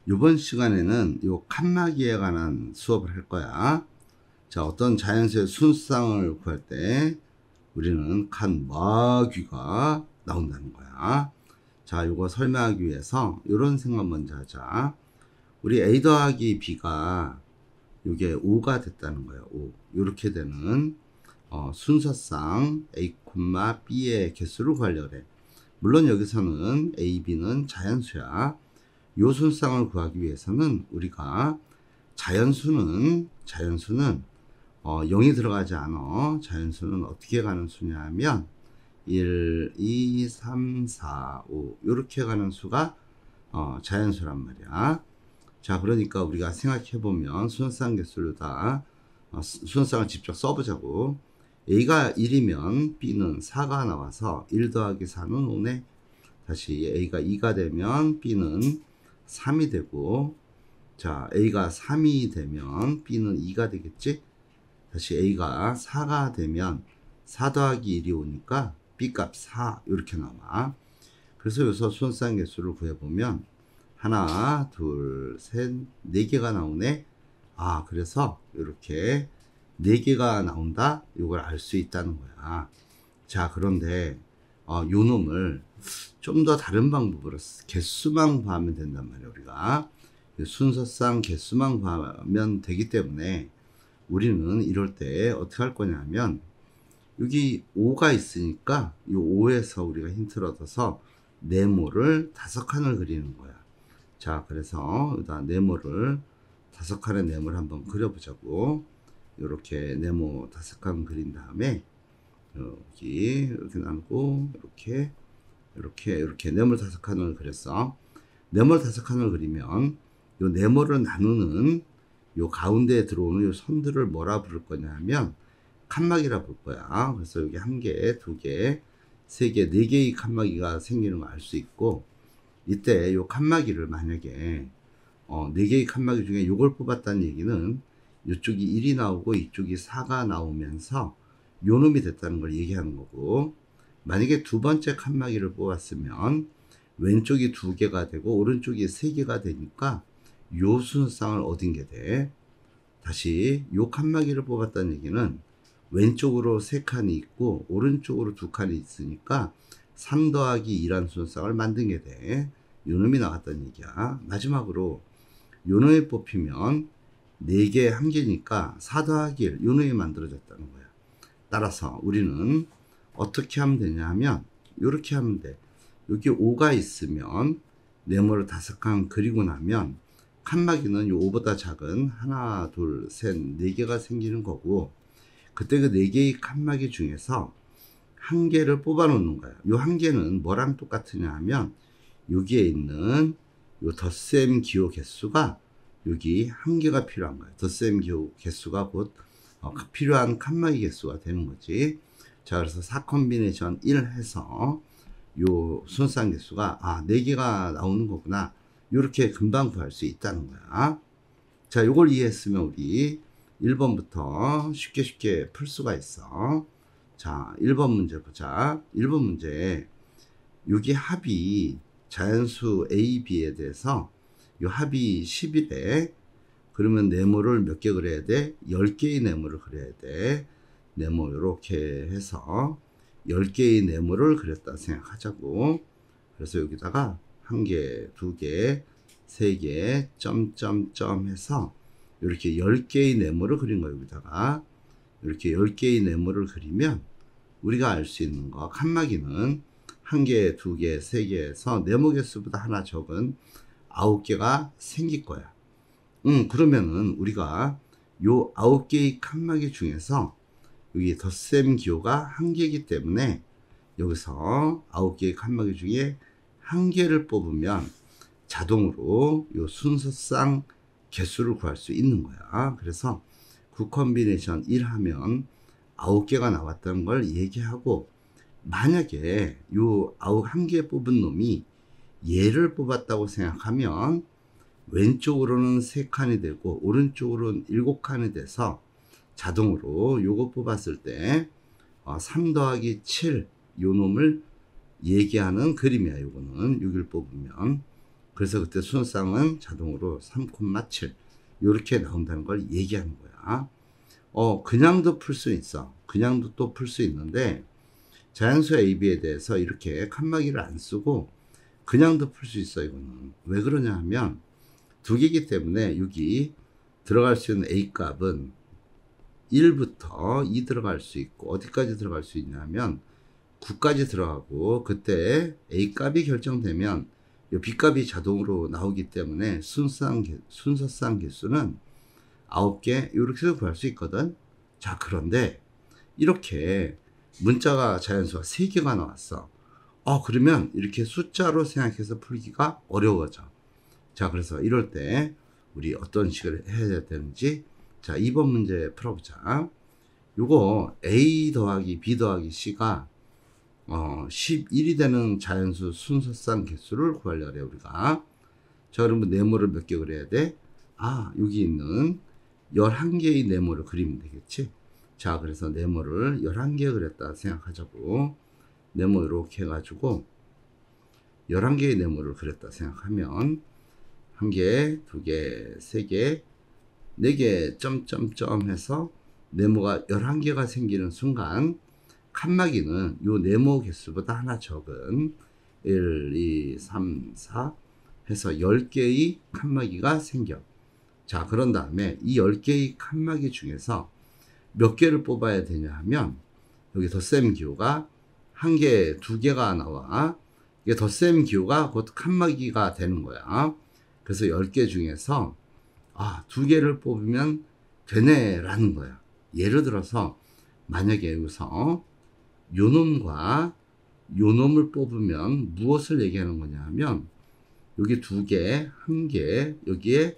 이번 시간에는 요 칸막이에 관한 수업을 할 거야. 자, 어떤 자연수의 순수상을 구할 때 우리는 칸막이가 나온다는 거야. 자, 요거 설명하기 위해서 이런 생각 먼저 하자. 우리 a 더하기 b가 요게 5가 됐다는 거예요. 5. 요렇게 되는 순서상 a, b의 개수를 구하려고 그래. 물론 여기서는 a, b는 자연수야. 요 순상을 구하기 위해서는 우리가 자연수는 0이 들어가지 않아. 자연수는 어떻게 가는 수냐 하면 1, 2, 3, 4, 5 요렇게 가는 수가 자연수란 말이야. 자, 그러니까 우리가 생각해 보면 순서상 개수를 다 순서상을 직접 써보자고. a가 1이면 b는 4가 나와서 1 더하기 4는 5네. 다시 a가 2가 되면 b는 3이 되고, 자, a가 3이 되면 b는 2가 되겠지. 다시 a가 4가 되면 4 더하기 1이 오니까 b 값 4 이렇게 나와. 그래서 여기서 순서상 개수를 구해보면 하나, 둘, 셋, 4개가 나오네. 아, 그래서 이렇게 4개가 나온다. 이걸 알 수 있다는 거야. 자, 그런데 요 놈을 좀 더 다른 방법으로 개수만 구하면 된단 말이에요. 우리가 순서상 개수만 구하면 되기 때문에 우리는 이럴 때 어떻게 할 거냐면 여기 5가 있으니까 이 5에서 우리가 힌트를 얻어서 네모를 5칸을 그리는 거야. 자, 그래서 일단 네모를 5칸의 네모를 한번 그려보자고. 이렇게 네모 5칸 그린 다음에 여기 이렇게 나누고 이렇게 네모 5칸을 그렸어. 네모 5칸을 그리면 요 네모를 나누는 요 가운데에 들어오는 요 선들을 뭐라 부를 거냐 하면 칸막이라 부를 거야. 그래서 여기 1개, 2개, 3개, 4개의 칸막이가 생기는 걸 알 수 있고, 이때 요 칸막이를 만약에 4개의 칸막이 중에 요걸 뽑았다는 얘기는 이쪽이 1이 나오고 이쪽이 4가 나오면서 요 놈이 됐다는 걸 얘기하는 거고, 만약에 두 번째 칸막이를 뽑았으면 왼쪽이 2개가 되고 오른쪽이 3개가 되니까 요 순서상을 얻은 게 돼. 다시 요 칸막이를 뽑았다는 얘기는 왼쪽으로 3칸이 있고 오른쪽으로 2칸이 있으니까 3 더하기 2란 순서상을 만든 게 돼. 요 놈이 나왔다는 얘기야. 마지막으로 요 놈이 뽑히면 4개 1개니까 4 더하기 1 요 놈이 만들어졌다는 거야. 따라서 우리는 어떻게 하면 되냐 하면 이렇게 하면 돼. 여기 5가 있으면 네모를 5칸 그리고 나면 칸막이는 요 5보다 작은 하나, 둘, 셋, 4개가 생기는 거고, 그때 그 4개의 칸막이 중에서 1개를 뽑아 놓는 거야. 요 1개는 뭐랑 똑같으냐 하면 여기에 있는 요 덧셈 기호 개수가 여기 1개가 필요한 거야. 덧셈 기호 개수가 곧 필요한 칸막이 개수가 되는 거지. 자, 그래서 4콤비네이션 1 해서 요 순서상 개수가 4개가 나오는 거구나. 요렇게 금방 구할 수 있다는 거야. 자, 요걸 이해했으면 우리 1번부터 쉽게 풀 수가 있어. 자, 1번 문제 보자. 1번 문제. 여기 합이 자연수 A, B에 대해서 요 합이 10이래. 그러면 네모를 몇 개 그려야 돼? 10개의 네모를 그려야 돼. 네모 요렇게 해서 10개의 네모를 그렸다 생각하자고. 그래서 여기다가 1개, 2개, 3개, 점점점 해서 이렇게 10개의 네모를 그린 거예요. 여기다가 이렇게 10개의 네모를 그리면 우리가 알 수 있는 거, 칸막이는 1개, 2개, 3개에서 네모 개수보다 하나 적은 9개가 생길 거야. 그러면은 우리가 요 9개의 칸막이 중에서 여기 덧셈 기호가 1개이기 때문에 여기서 9개의 칸막이 중에 1개를 뽑으면 자동으로 요 순서상 개수를 구할 수 있는 거야. 그래서 9콤비네이션 1 하면 9개가 나왔다는 걸 얘기하고, 만약에 요 1개 뽑은 놈이 얘를 뽑았다고 생각하면 왼쪽으로는 3칸이 되고 오른쪽으로는 7칸이 돼서 자동으로 요거 뽑았을 때 3 더하기 7 요 놈을 얘기하는 그림이야. 요거는 6을 뽑으면. 그래서 그때 순수쌍은 자동으로 3,7 이렇게 나온다는 걸 얘기하는 거야. 그냥도 풀 수 있어. 그냥도 또 풀 수 있는데 자연수 AB에 대해서 이렇게 칸막이를 안 쓰고 그냥도 풀 수 있어. 이거는 왜 그러냐 하면 두 개이기 때문에 여기 들어갈 수 있는 A 값은 1부터 2 들어갈 수 있고 어디까지 들어갈 수 있냐면 9까지 들어가고 그때 A 값이 결정되면 이 B 값이 자동으로 나오기 때문에 순서쌍 개수는 9개 이렇게 구할 수 있거든. 자, 그런데 이렇게 문자가 자연수가 3개가 나왔어. 그러면 이렇게 숫자로 생각해서 풀기가 어려워져. 자, 그래서 이럴 때 우리 어떤 식으로 해야 되는지, 자, 2번 문제 풀어보자. 요거 A 더하기 B 더하기 C가 11이 되는 자연수 순서쌍 개수를 구하려고 해요, 우리가. 자, 그러면 네모를 몇 개 그려야 돼? 여기 있는 11개의 네모를 그리면 되겠지? 자, 그래서 네모를 11개 그렸다 생각하자고. 네모 이렇게 해가지고 11개의 네모를 그렸다 생각하면 1개, 2개, 3개, 4개 점점점 해서 네모가 11개가 생기는 순간 칸막이는 요 네모 개수보다 하나 적은 1, 2, 3, 4 해서 10개의 칸막이가 생겨. 자, 그런 다음에 이 10개의 칸막이 중에서 몇 개를 뽑아야 되냐 하면 여기 덧셈 기호가 1개, 2개가 나와. 이게 덧셈 기호가 곧 칸막이가 되는 거야. 그래서 10개 중에서 2개를 뽑으면 되네 라는 거야. 예를 들어서 만약에 여기서 요 놈과 요 놈을 뽑으면 무엇을 얘기하는 거냐 하면 여기 2개, 1개, 여기에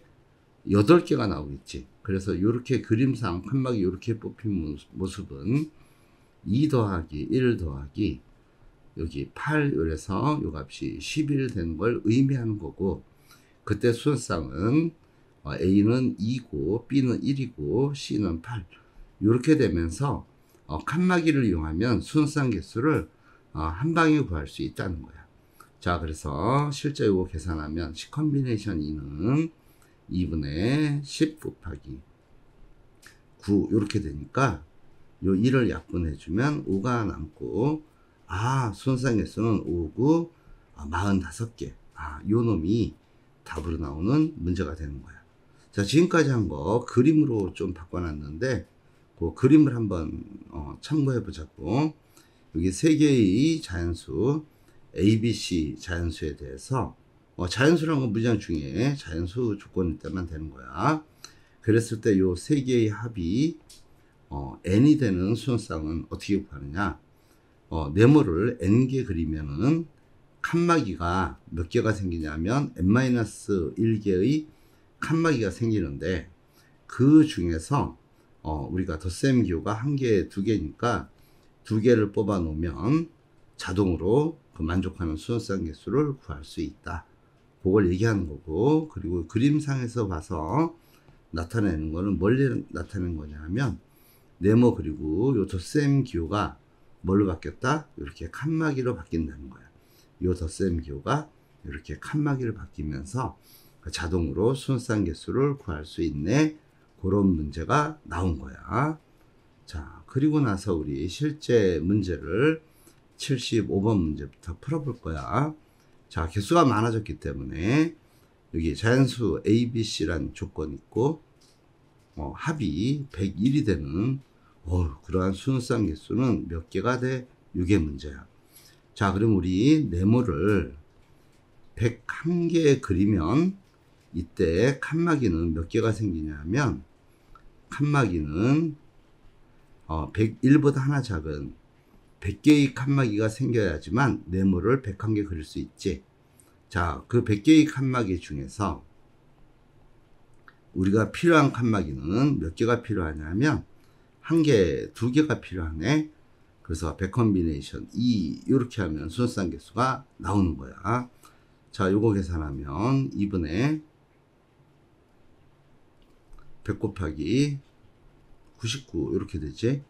8개가 나오겠지. 그래서 이렇게 그림상 칸막이 이렇게 뽑힌 모습은 2 더하기 1 더하기 여기 8 이래서 요 값이 11 되는 걸 의미하는 거고, 그때 순서쌍은 A는 2고 B는 1이고 C는 8 이렇게 되면서 칸막이를 이용하면 순서쌍 개수를 한 방에 구할 수 있다는 거야. 자, 그래서 실제 이거 계산하면 C 컨비네이션 2는 2분의 10 곱하기 9 이렇게 되니까 요 1을 약분해주면 5가 남고, 순서쌍 개수는 5, 9, 45개. 요 놈이 답으로 나오는 문제가 되는 거야. 자, 지금까지 한 거 그림으로 좀 바꿔놨는데 그 그림을 한번 참고해 보자고. 여기 3개의 자연수 A, B, C 자연수에 대해서 자연수라는 건 문장 중에 자연수 조건일 때만 되는 거야. 그랬을 때 요 3개의 합이 n이 되는 순서쌍은 어떻게 구하느냐? 네모를 n개 그리면은 칸막이가 몇 개가 생기냐면 n-1개의 칸막이가 생기는데 그 중에서 우리가 덧셈 기호가 1개, 2개니까 2개를 뽑아 놓으면 자동으로 그 만족하는 순서쌍 개수를 구할 수 있다. 그걸 얘기하는 거고, 그리고 그림상에서 봐서 나타내는 거는 뭘 나타내는 거냐 하면 네모 그리고 요 덧셈 기호가 뭘로 바뀌었다? 이렇게 칸막이로 바뀐다는 거야. 요 덧셈 기호가 이렇게 칸막이를 바뀌면서 자동으로 순서쌍 개수를 구할 수 있네. 그런 문제가 나온 거야. 자, 그리고 나서 우리 실제 문제를 75번 문제부터 풀어볼 거야. 자, 개수가 많아졌기 때문에 여기 자연수 A, B, C란 조건이 있고 합이 101이 되는 그러한 순서쌍 개수는 몇 개가 돼? 6의 문제야. 자, 그럼 우리 네모를 101개 그리면 이때 칸막이는 몇 개가 생기냐 하면 칸막이는 101보다 하나 작은 100개의 칸막이가 생겨야지만 네모를 101개 그릴 수 있지. 자, 그 100개의 칸막이 중에서 우리가 필요한 칸막이는 몇 개가 필요하냐면 1개, 2개가 필요하네. 그래서 100 컨비네이션 2 이렇게 하면 순서쌍 개수가 나오는 거야. 자, 요거 계산하면 2분의 100 곱하기 99 이렇게 되지.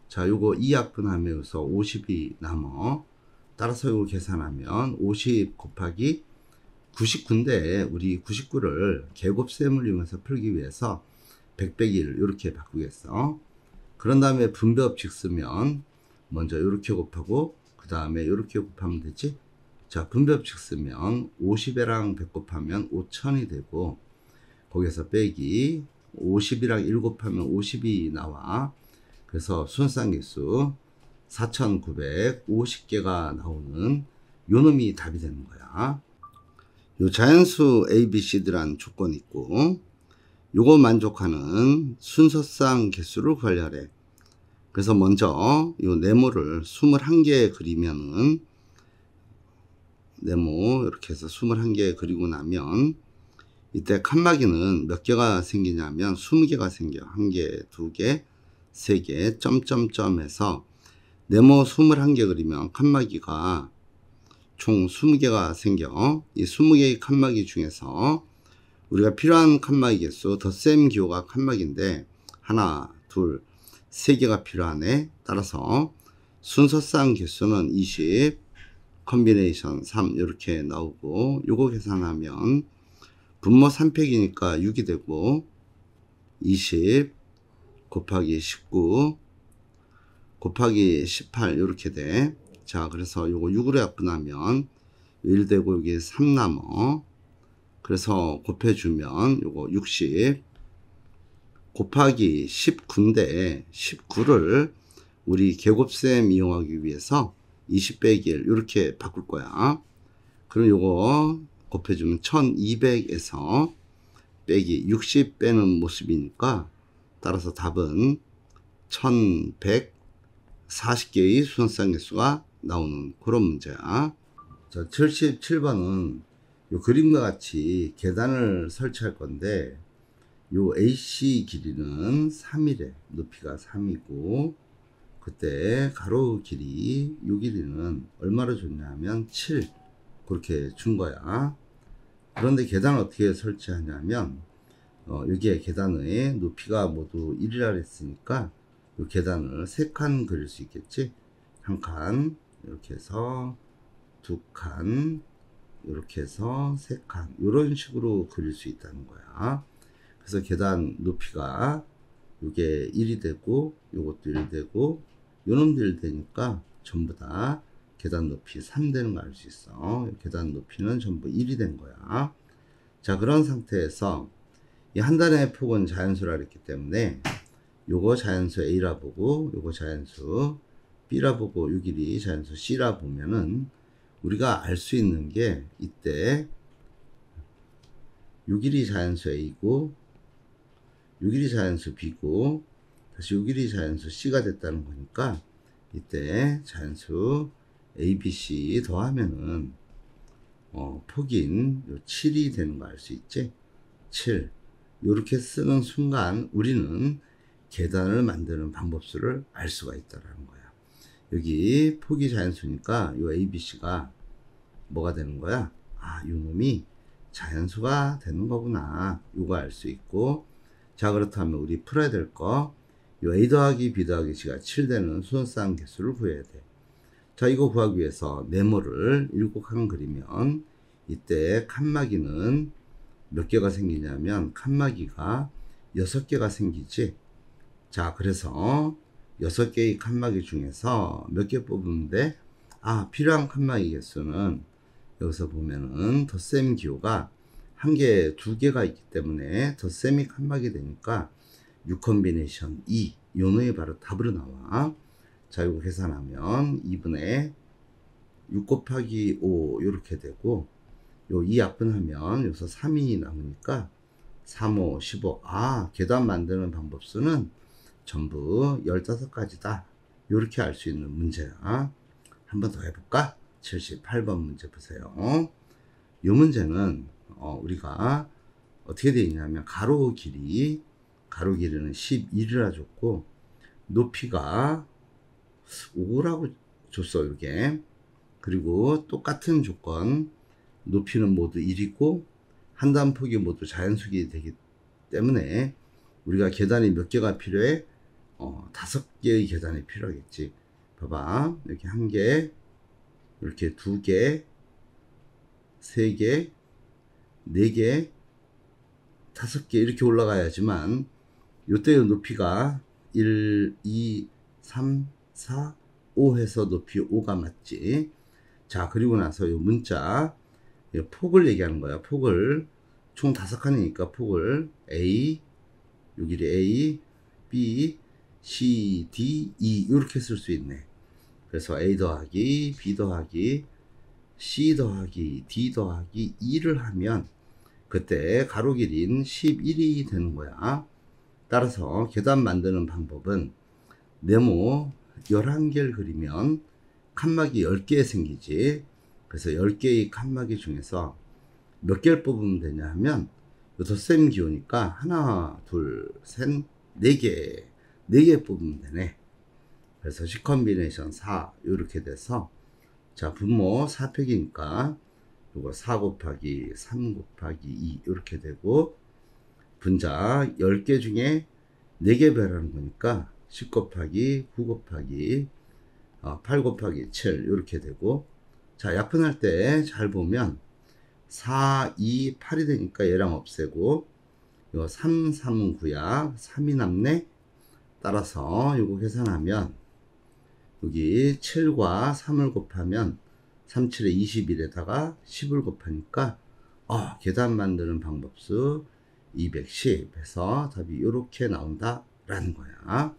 자, 요거 2약분하면 여기서 50이 남어. 따라서 요거 계산하면 50 곱하기 99인데 우리 99를 계곱셈을 이용해서 풀기 위해서 100 빼기 1 이렇게 바꾸겠어. 그런 다음에 분배법칙 쓰면 먼저 이렇게 곱하고 그 다음에 이렇게 곱하면 되지. 자, 분배법칙 쓰면 50이랑 100 곱하면 5000이 되고, 거기서 빼기 50이랑 1 곱하면 50이 나와. 그래서 순수항계수 4950개가 나오는 요 놈이 답이 되는 거야. 요 자연수 A, B, C들한 조건이 있고, 요거 만족하는 순서상 개수를 구하려래. 그래서 먼저 요 네모를 21개 그리면은, 네모 이렇게 해서 21개 그리고 나면 이때 칸막이는 몇 개가 생기냐면 20개가 생겨. 1개, 2개, 3개, 점점점 해서 네모 21개 그리면 칸막이가 총 20개가 생겨. 이 20개의 칸막이 중에서 우리가 필요한 칸막이 개수, 덧셈 기호가 칸막인데 하나, 둘, 3개가 필요하네. 따라서 순서상 개수는 20, 컨비네이션 3 이렇게 나오고, 요거 계산하면 분모 3팩이니까 6이 되고, 20 곱하기 19 곱하기 18 이렇게 돼. 자, 그래서 요거 6으로 약분하면 1 되고 여기 3 남어. 그래서 곱해주면 요거 60 곱하기 19인데 19를 우리 계곱셈 이용하기 위해서 20 빼기 1 이렇게 바꿀 거야. 그럼 요거 곱해주면 1200에서 빼기 60 빼는 모습이니까 따라서 답은 1140개의 수선상 개수가 나오는 그런 문제야. 자, 77번은 요 그림과 같이 계단을 설치할 건데, 요 AC 길이는 3이래. 높이가 3이고, 그때 가로 길이, 요 길이는 얼마로 줬냐면 7. 그렇게 준 거야. 그런데 계단을 어떻게 설치하냐면, 여기에 계단의 높이가 모두 1이라 했으니까, 요 계단을 3칸 그릴 수 있겠지? 1칸, 이렇게 해서 2칸, 이렇게 해서 3칸, 이런 식으로 그릴 수 있다는 거야. 그래서 계단 높이가 요게 1이 되고, 요것도 1 되고, 요놈도 1 되니까 전부 다 계단 높이 3 되는 걸 알 수 있어. 계단 높이는 전부 1이 된 거야. 자, 그런 상태에서 이 한 단의 폭은 자연수라 그랬기 때문에 요거 자연수 A라 보고, 요거 자연수 B라 보고, 요 길이 자연수 C라 보면은 우리가 알 수 있는 게, 이때 요 길이 자연수 A고 요 길이 자연수 B고 다시 요 길이 자연수 C가 됐다는 거니까, 이때 자연수 A, B, C 더하면은 폭인 요 7이 되는 거 알 수 있지? 7. 요렇게 쓰는 순간 우리는 계단을 만드는 방법수를 알 수가 있다라는 거야. 여기 폭이 자연수니까 요 A, B, C가 뭐가 되는 거야? 아, 요 놈이 자연수가 되는 거구나. 요거 알 수 있고, 자, 그렇다면 우리 풀어야 될 거, 요 A 더하기 B 더하기 C가 7 되는 수선상 개수를 구해야 돼. 자, 이거 구하기 위해서 네모를 7칸 그리면 이때 칸막이는 몇 개가 생기냐면 칸막이가 6개가 생기지. 자, 그래서 6개의 칸막이 중에서 몇 개 뽑으면 돼? 아, 필요한 칸막이 개수는 여기서 보면은 덧셈 기호가 1개, 2개가 있기 때문에 덧셈이 칸막이 되니까 6 컨비네이션 2, 요 놈이 바로 답으로 나와. 자, 이거 계산하면 2분의 6 곱하기 5 이렇게 되고, 요 2 약분하면 여기서 3이 남으니까 3, 5, 15. 아, 계단 만드는 방법수는 전부 15가지다. 이렇게 알 수 있는 문제야. 한 번 더 해볼까? 78번 문제 보세요. 이 문제는 우리가 어떻게 되어 있냐면 가로 길이는 11이라 줬고, 높이가 5라고 줬어, 이게. 그리고 똑같은 조건, 높이는 모두 1이고 한 단 폭이 모두 자연수기 되기 때문에 우리가 계단이 몇 개가 필요해? 5개의 계단이 필요하겠지. 봐봐, 이렇게 1개, 이렇게 2개, 3개, 4개, 5개 이렇게 올라가야지만 요때의 높이가 1, 2, 3, 4, 5 해서 높이 5가 맞지. 자, 그리고 나서 요 문자, 요 폭을 얘기하는 거야. 폭을. 총 5칸이니까 폭을 A, 요 길이 A, B, C, D, E 이렇게 쓸 수 있네. 그래서 A 더하기 B 더하기 C 더하기 D 더하기 2를 하면 그때 가로 길이는 11이 되는 거야. 따라서 계단 만드는 방법은 네모 11개를 그리면 칸막이 10개 생기지. 그래서 10개의 칸막이 중에서 몇 개를 뽑으면 되냐 하면 덧셈 기호니까 하나, 둘, 셋, 4개. 4개 뽑으면 되네. 그래서 C 컨비네이션 4 이렇게 돼서 자, 분모 4팩이니까 요거 4 곱하기 3 곱하기 2 이렇게 되고 분자 10개 중에 4개 배라는 거니까 10 곱하기 9 곱하기 8 곱하기 7 이렇게 되고 자, 약분할 때 잘 보면 4, 2, 8이 되니까 얘랑 없애고 요 3, 3은 9야 3이 남네. 따라서 요거 계산하면 여기 7과 3을 곱하면 3, 7에 21에다가 10을 곱하니까 계단 만드는 방법수 210 해서 답이 이렇게 나온다 라는 거야.